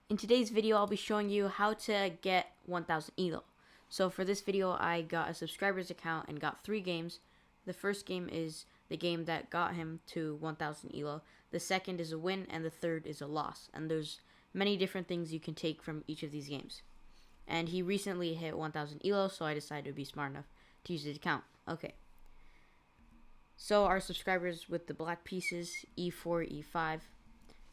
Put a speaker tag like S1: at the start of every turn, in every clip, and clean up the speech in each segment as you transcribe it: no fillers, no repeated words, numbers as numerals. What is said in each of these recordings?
S1: In today's video, I'll be showing you how to get 1000 ELO. So for this video, I got a subscriber's account and got 3 games. The first game is the game that got him to 1000 ELO. The second is a win, and the third is a loss. And there's many different things you can take from each of these games. And he recently hit 1000 ELO, so I decided to be smart enough to use his account. Okay. So our subscribers with the black pieces, E4, E5,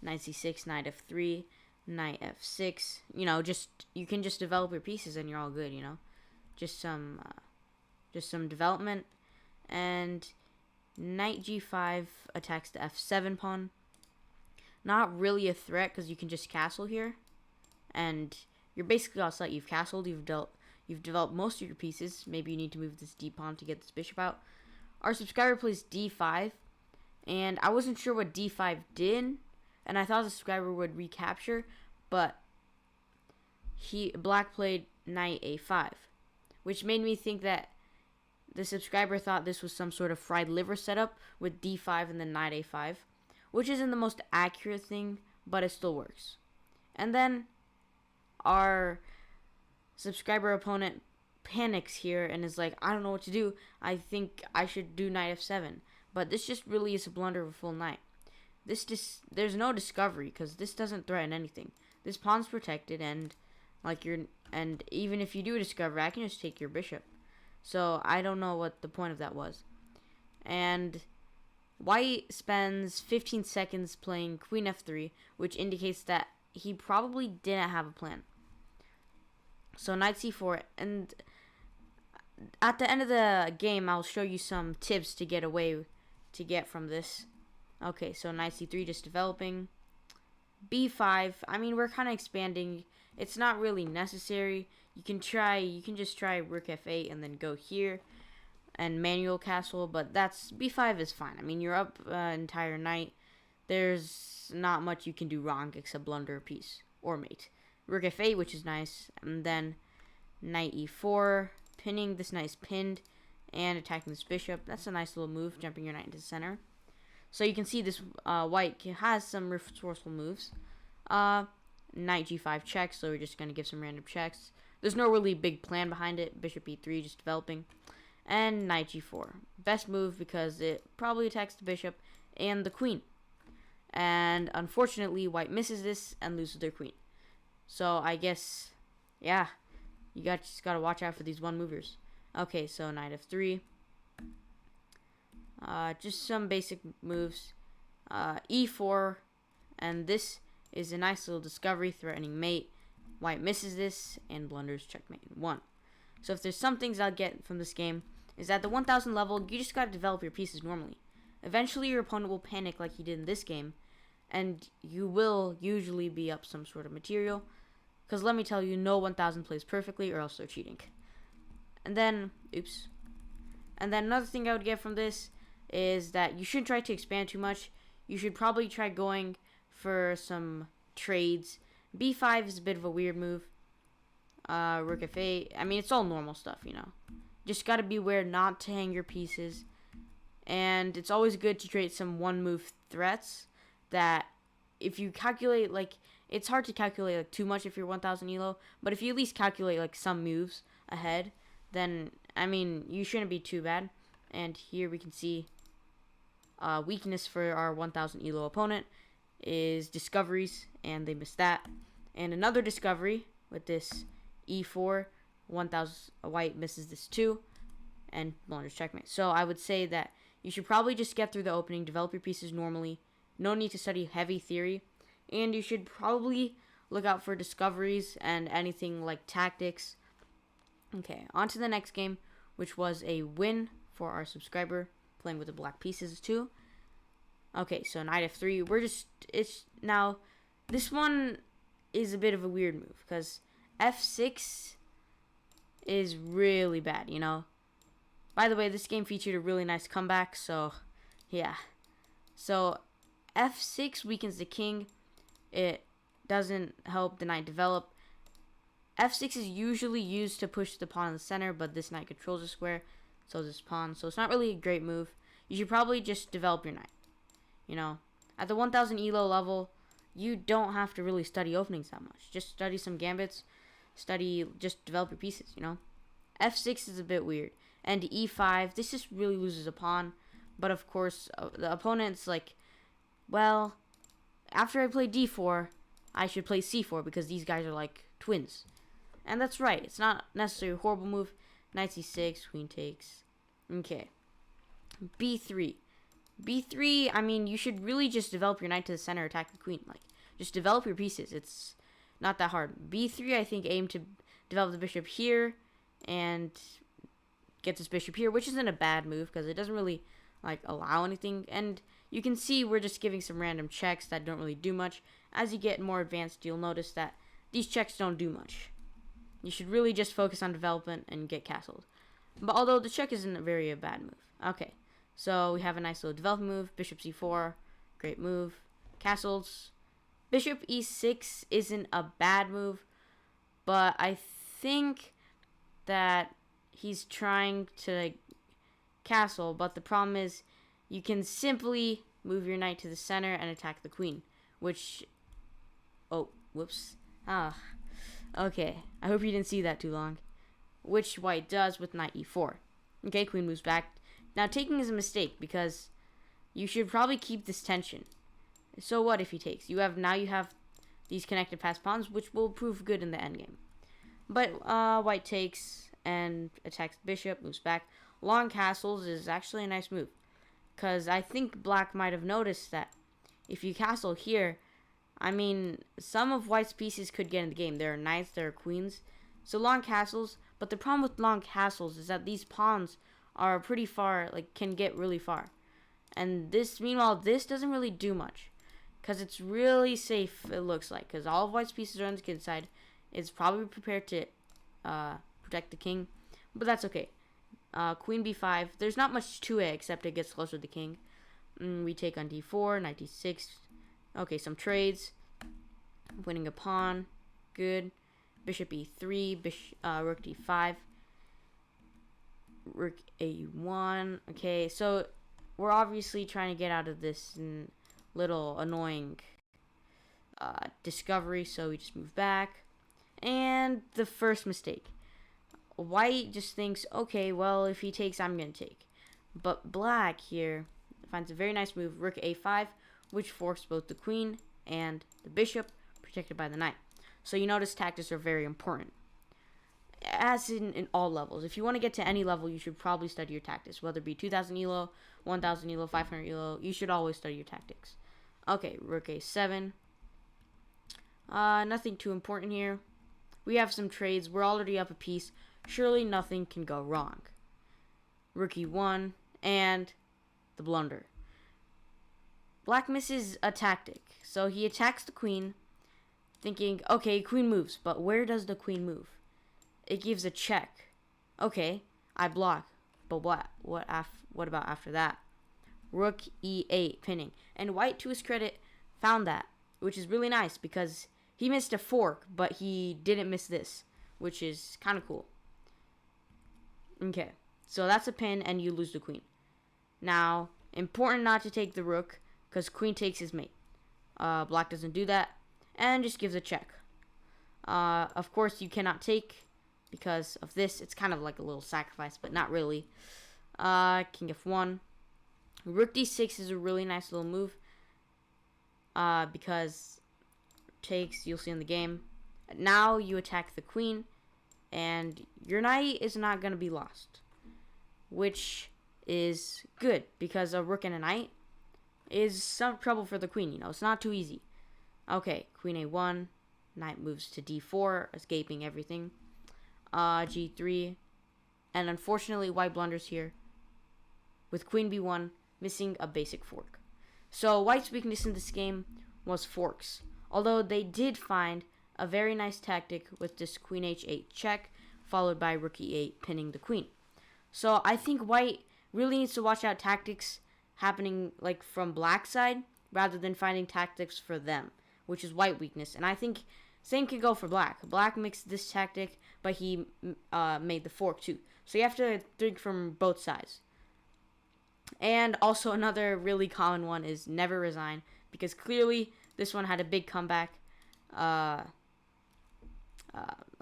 S1: knight C6, knight F3, knight F6. You know, you can just develop your pieces and you're all good. You know, just some development. And knight G5 attacks the F7 pawn. Not really a threat because you can just castle here, and you're basically all set. You've castled. You've developed most of your pieces. Maybe you need to move this d pawn to get this bishop out. Our subscriber plays d5, and I wasn't sure what d5 did, and I thought the subscriber would recapture, but black played knight a5, which made me think that the subscriber thought this was some sort of fried liver setup with d5 and then knight a5, which isn't the most accurate thing, but it still works. And then our subscriber opponent panics here and is like, I don't know what to do. I think I should do knight f7. But this just really is a blunder of a full knight. There's no discovery because this doesn't threaten anything. This pawn's protected, and even if you do discover, I can just take your bishop. So I don't know what the point of that was. And white spends 15 seconds playing queen f3, which indicates that he probably didn't have a plan. So knight c4, and at the end of the game, I'll show you some tips to get from this. Okay, so knight c3 just developing. b5, I mean, we're kind of expanding. It's not really necessary. You can just try rook f8 and then go here and manual castle, but b5 is fine. I mean, you're up entire knight. There's not much you can do wrong except blunder a piece or mate. Rook f8, which is nice, and then knight e4, pinning. This knight is pinned and attacking this bishop. That's a nice little move, jumping your knight into the center. So you can see this white has some resourceful moves. Knight g5 checks, so we're just going to give some random checks. There's no really big plan behind it. Bishop e3 just developing. And knight g4. Best move because it probably attacks the bishop and the queen. And unfortunately, white misses this and loses their queen. So I guess, yeah, you just got to watch out for these one movers. Okay, so knight f3. Just some basic moves. E4, and this is a nice little discovery, threatening mate. White misses this and blunders checkmate 1. So if there's some things I'll get from this game, is at the 1000 level, you just got to develop your pieces normally. Eventually your opponent will panic like he did in this game, and you will usually be up some sort of material, because let me tell you, no 1000 plays perfectly or else they're cheating. And then, and then another thing I would get from this is that you shouldn't try to expand too much. You should probably try going for some trades. b5 is a bit of a weird move. Rook f8. I mean, it's all normal stuff, you know. Just got to be aware not to hang your pieces. And it's always good to create some one-move threats that if you calculate, like, it's hard to calculate like too much if you're 1000 ELO, but if you at least calculate like some moves ahead, then, I mean, you shouldn't be too bad. And here we can see weakness for our 1000 ELO opponent is discoveries, and they missed that. And another discovery with this e4, 1000 white misses this too, and blunders checkmate. So I would say that you should probably just get through the opening, develop your pieces normally. No need to study heavy theory, and you should probably look out for discoveries and anything like tactics. Okay, on to the next game, which was a win for our subscriber, playing with the black pieces too. Okay, so knight f3. Now, this one is a bit of a weird move, because f6 is really bad, you know. By the way, this game featured a really nice comeback, so, yeah. So, f6 weakens the king. It doesn't help the knight develop. f6 is usually used to push the pawn in the center, but this knight controls the square, so this pawn. So it's not really a great move. You should probably just develop your knight. You know, at the 1000 ELO level, you don't have to really study openings that much. Just study some gambits, just develop your pieces, F6 is a bit weird. And E5, this just really loses a pawn. But of course, the opponent's like, well, after I play D4, I should play C4 because these guys are like twins. And that's right. It's not necessarily a horrible move. Knight C6, queen takes. Okay. B3. B3, I mean, you should really just develop your knight to the center, attack the queen. Like, just develop your pieces. It's not that hard. B3, I think, aim to develop the bishop here and get this bishop here, which isn't a bad move because it doesn't really, like, allow anything. And you can see we're just giving some random checks that don't really do much. As you get more advanced, you'll notice that these checks don't do much. You should really just focus on development and get castled. But although the check isn't a very bad move. Okay, so we have a nice little development move. Bishop C4, great move. Castles. Bishop E6 isn't a bad move, but I think that he's trying to castle, but the problem is you can simply move your knight to the center and attack the queen, which, oh, whoops. Okay, I hope you didn't see that too long. Which white does with knight E4. Okay, queen moves back. Now, taking is a mistake because you should probably keep this tension. So what if he takes? You have these connected passed pawns, which will prove good in the endgame. But white takes and attacks the bishop, moves back. Long castles is actually a nice move, because I think black might have noticed that if you castle here, I mean, some of white's pieces could get in the game. There are knights, there are queens. So long castles, but the problem with long castles is that these pawns are pretty far, like, can get really far. And meanwhile, this doesn't really do much, because it's really safe, it looks like, because all of white's pieces are on the kid side. It's probably prepared to protect the king, but that's okay. Queen B5, there's not much to it except it gets closer to the king. We take on D4, knight D6. Okay, some trades. Winning a pawn, good. Bishop E3, rook D5, rook A1. Okay, so we're obviously trying to get out of this little annoying discovery, so we just move back. And the first mistake. White just thinks, okay, well, if he takes, I'm going to take. But black here finds a very nice move, rook A5, which forks both the queen and the bishop, protected by the knight. So you notice tactics are very important. As in all levels. If you want to get to any level, you should probably study your tactics. Whether it be 2,000 ELO, 1,000 ELO, 500 ELO, you should always study your tactics. Okay, rook A7. Nothing too important here. We have some trades. We're already up a piece. Surely nothing can go wrong. Rook E1 and the blunder. Black misses a tactic. So he attacks the queen, thinking, okay, queen moves. But where does the queen move? It gives a check. Okay, I block. But what? What about after that? Rook E8, pinning. And white, to his credit, found that, which is really nice because he missed a fork, but he didn't miss this, which is kind of cool. Okay, so that's a pin, and you lose the queen. Now, important not to take the rook, because queen takes his mate. Black doesn't do that, and just gives a check. Of course, you cannot take, because of this. It's kind of like a little sacrifice, but not really. King F1. Rook D6 is a really nice little move, because takes, you'll see in the game. Now you attack the queen, and your knight is not going to be lost, which is good, because a rook and a knight is some trouble for the queen. It's not too easy. Okay, queen A1, knight moves to D4, escaping everything. G3, and unfortunately white blunders here with queen B1, missing a basic fork. So white's weakness in this game was forks, although they did find a very nice tactic with this queen H8 check, followed by rook E8 pinning the queen. So I think white really needs to watch out tactics happening like from black side, rather than finding tactics for them, which is white weakness. And I think same can go for black. Black mixed this tactic, but he made the fork too. So you have to think from both sides. And also another really common one is never resign, because clearly This one had a big comeback. I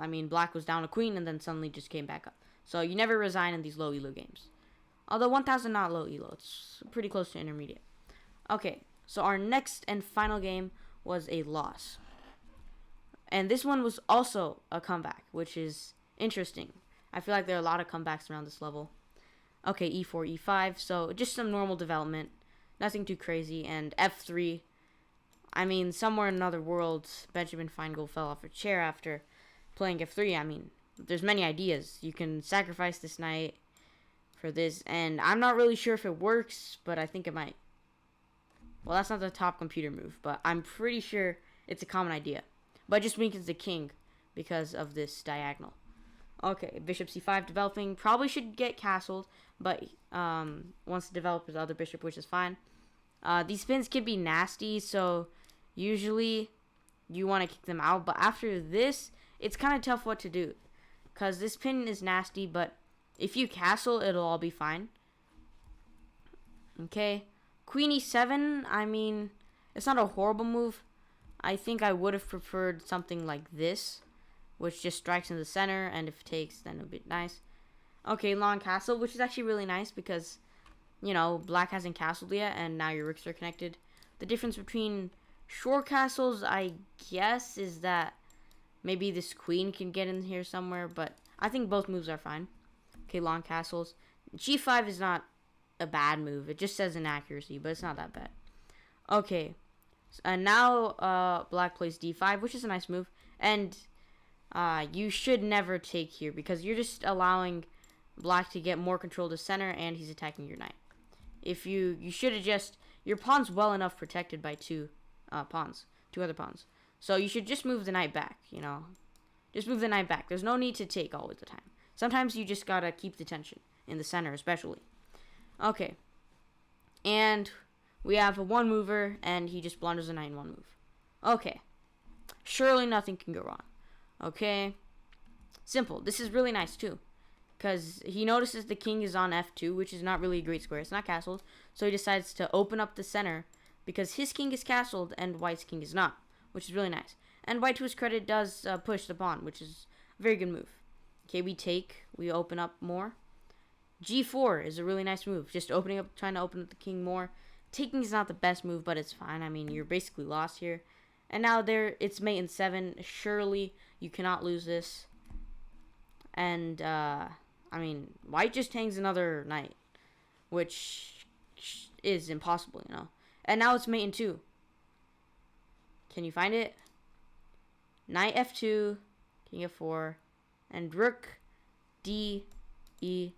S1: mean, black was down a queen and then suddenly just came back up. So you never resign in these low elo games. Although 1000 not low elo. It's pretty close to intermediate. Okay, so our next and final game was a loss. And this one was also a comeback, which is interesting. I feel like there are a lot of comebacks around this level. Okay, e4, e5. So just some normal development. Nothing too crazy. And f3. I mean, somewhere in another world, Benjamin Feingold fell off a chair after playing f3. I mean, there's many ideas. You can sacrifice this knight for this. And I'm not really sure if it works, but I think it might. Well, that's not the top computer move, but I'm pretty sure it's a common idea. But it just weakens the king because of this diagonal. Okay, bishop c5 developing. Probably should get castled, but wants to develop his other bishop, which is fine. These pins can be nasty, so usually you want to kick them out. But after this, it's kind of tough what to do, because this pin is nasty, but if you castle, it'll all be fine. Okay, queen e7, I mean, it's not a horrible move. I think I would have preferred something like this, which just strikes in the center, and if it takes, then it'll be nice. Okay, long castle, which is actually really nice because, you know, black hasn't castled yet, and now your rooks are connected. The difference between short castles, I guess, is that maybe this queen can get in here somewhere, but I think both moves are fine. Okay, long castles. g5 is not a bad move. It just says inaccuracy, but it's not that bad. Okay, and now black plays d5, which is a nice move, and you should never take here because you're just allowing black to get more control to center, and he's attacking your knight. If you should adjust your pawn's well enough protected by two other pawns. So you should just move the knight back, you know. Just move the knight back. There's no need to take all the time. Sometimes you just gotta keep the tension in the center, especially. Okay. And we have a one mover, and he just blunders the knight in one move. Okay. Surely nothing can go wrong. Okay. Simple. This is really nice too, because he notices the king is on f2, which is not really a great square. It's not castled, so he decides to open up the center because his king is castled and white's king is not, which is really nice. And white, to his credit, does push the pawn, which is a very good move. Okay, we take. We open up more. g4 is a really nice move. Just opening up, trying to open up the king more. Taking is not the best move, but it's fine. I mean, you're basically lost here. And now it's mate in 7. Surely you cannot lose this. And, I mean, white just hangs another knight, which is impossible, you know. And now it's mate in 2. Can you find it? Knight f2, king f4, and rook d, e,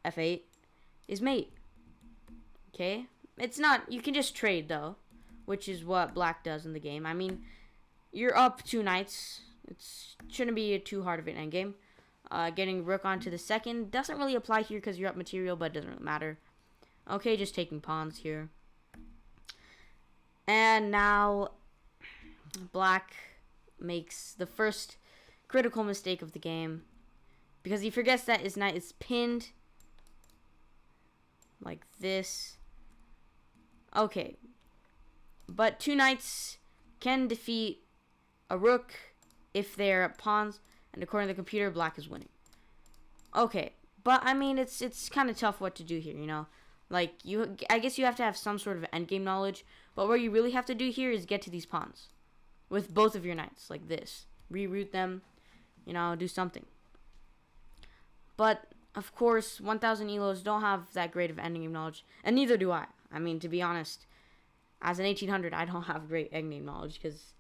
S1: f8 is mate. Okay? It's not, you can just trade, though, which is what black does in the game. I mean, you're up 2 knights. It shouldn't be too hard of an endgame. Getting rook onto the second doesn't really apply here because you're up material, but it doesn't really matter. Okay, just taking pawns here. And now black makes the first critical mistake of the game because he forgets that his knight is pinned like this. Okay, but 2 knights can defeat a rook if they're pawns, and according to the computer, black is winning. Okay, but I mean, it's kind of tough what to do here, you know. Like, I guess you have to have some sort of endgame knowledge, but what you really have to do here is get to these pawns with both of your knights, like this. Reroute them, you know, do something. But, of course, 1000 ELOs don't have that great of endgame knowledge, and neither do I. I mean, to be honest, as an 1800, I don't have great endgame knowledge, because,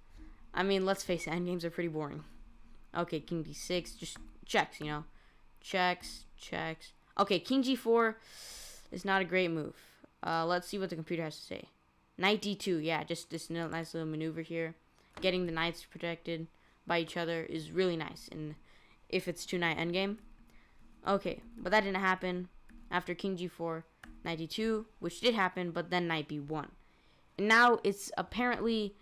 S1: I mean, let's face it, endgames are pretty boring. Okay, king d6, just checks, you know. Checks. Okay, king g4 is not a great move. Let's see what the computer has to say. Knight d2, yeah, just this nice little maneuver here. Getting the knights protected by each other is really nice, and if it's 2-knight endgame. Okay, but that didn't happen. After king g4, knight d2, which did happen, but then knight b1. And now it's apparently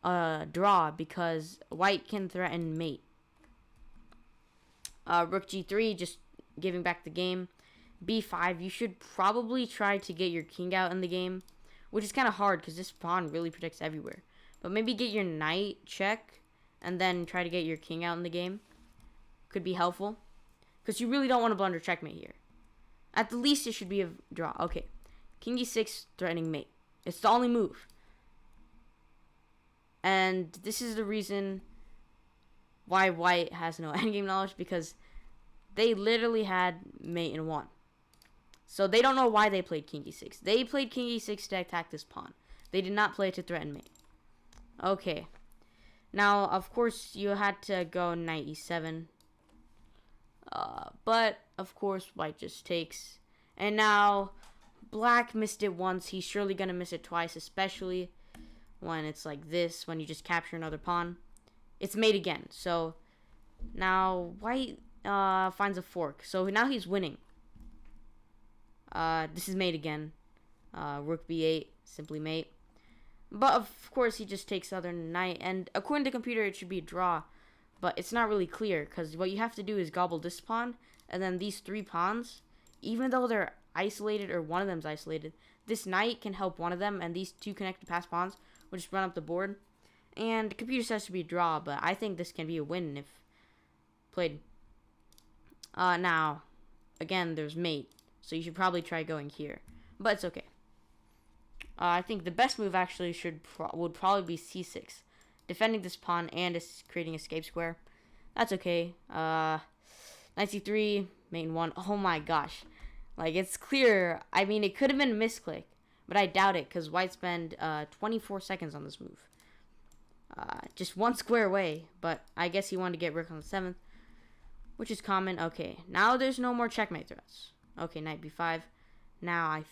S1: a draw because white can threaten mate. Rook g3, just giving back the game. b5, you should probably try to get your king out in the game, which is kind of hard because this pawn really protects everywhere. But maybe get your knight check and then try to get your king out in the game. Could be helpful. Because you really don't want to blunder checkmate here. At the least, it should be a draw. Okay. King e6 threatening mate. It's the only move. And this is the reason why white has no endgame knowledge, because they literally had mate in 1. So they don't know why they played king e6. They played king e6 to attack this pawn. They did not play to threaten mate. Okay. Now, of course, you had to go knight e7. But, of course, white just takes. And now, black missed it once. He's surely going to miss it twice, especially when it's like this, when you just capture another pawn. It's mate again. So, now, white finds a fork. So, now he's winning. This is mate again. Rook b8, simply mate. But, of course, he just takes southern knight. And according to the computer, it should be a draw. But it's not really clear, because what you have to do is gobble this pawn, and then these 3 pawns, even though they're isolated, or one of them's isolated, this knight can help one of them, and these 2 connected pass pawns will just run up the board. And the computer says to be a draw, but I think this can be a win if played. Now, again, there's mate, so you should probably try going here, but it's okay. I think the best move actually would probably be c6. Defending this pawn and creating escape square. That's okay. Knight c3, mate in 1. Oh my gosh. Like, it's clear. I mean, it could have been a misclick, but I doubt it, because white spent 24 seconds on this move. Just 1 square away, but I guess he wanted to get rook on the 7th, which is common. Okay, now there's no more checkmate threats. Okay, knight b5. Now, I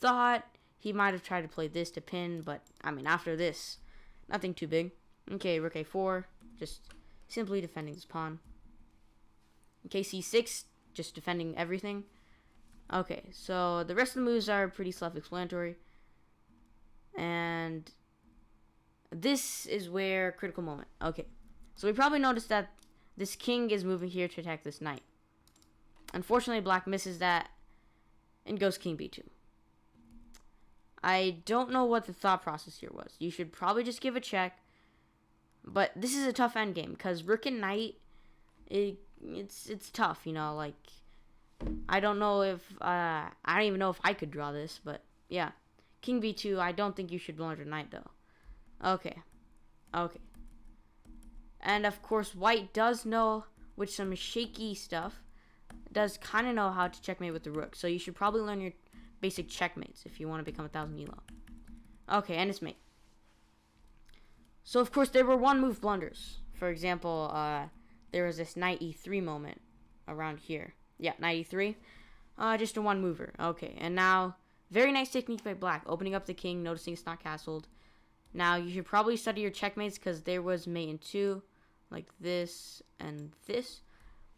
S1: thought he might have tried to play this to pin, but, I mean, after this, nothing too big. Okay, rook a4, just simply defending this pawn. Okay, c6, just defending everything. Okay, so the rest of the moves are pretty self-explanatory. And this is where critical moment. Okay, so we probably noticed that this king is moving here to attack this knight. Unfortunately, black misses that and goes king b2. I don't know what the thought process here was. You should probably just give a check. But this is a tough endgame, because rook and knight, it's tough, you know, like, I don't know if, I don't even know if I could draw this, but, yeah. King b2, I don't think you should blunder knight, though. Okay. And, of course, white does know, with some shaky stuff, does kind of know how to checkmate with the rook, so you should probably learn your basic checkmates if you want to become 1000 ELO. Okay, and it's mate. So, of course, there were one-move blunders. For example, there was this knight e3 moment around here. Yeah, knight e3. Just a one-mover. Okay, and now, very nice technique by black. Opening up the king, noticing it's not castled. Now, you should probably study your checkmates, because there was mate in 2, like this and this.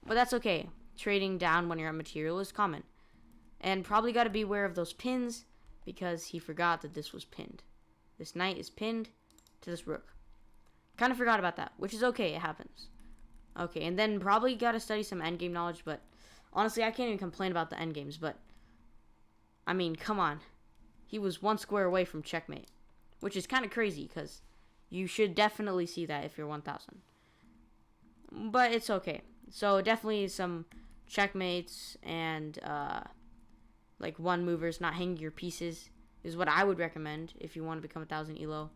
S1: But that's okay. Trading down when you're at material is common. And probably got to be aware of those pins, because he forgot that this was pinned. This knight is pinned to this rook. Kind of forgot about that, which is okay. It happens. Okay, and then probably got to study some endgame knowledge, but honestly, I can't even complain about the endgames, but I mean, come on. He was 1 square away from checkmate, which is kind of crazy, because you should definitely see that if you're 1000. But it's okay. So definitely some checkmates and like one movers, not hanging your pieces, is what I would recommend if you want to become 1000 ELO.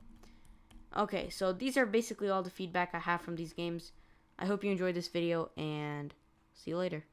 S1: Okay, so these are basically all the feedback I have from these games. I hope you enjoyed this video, and see you later.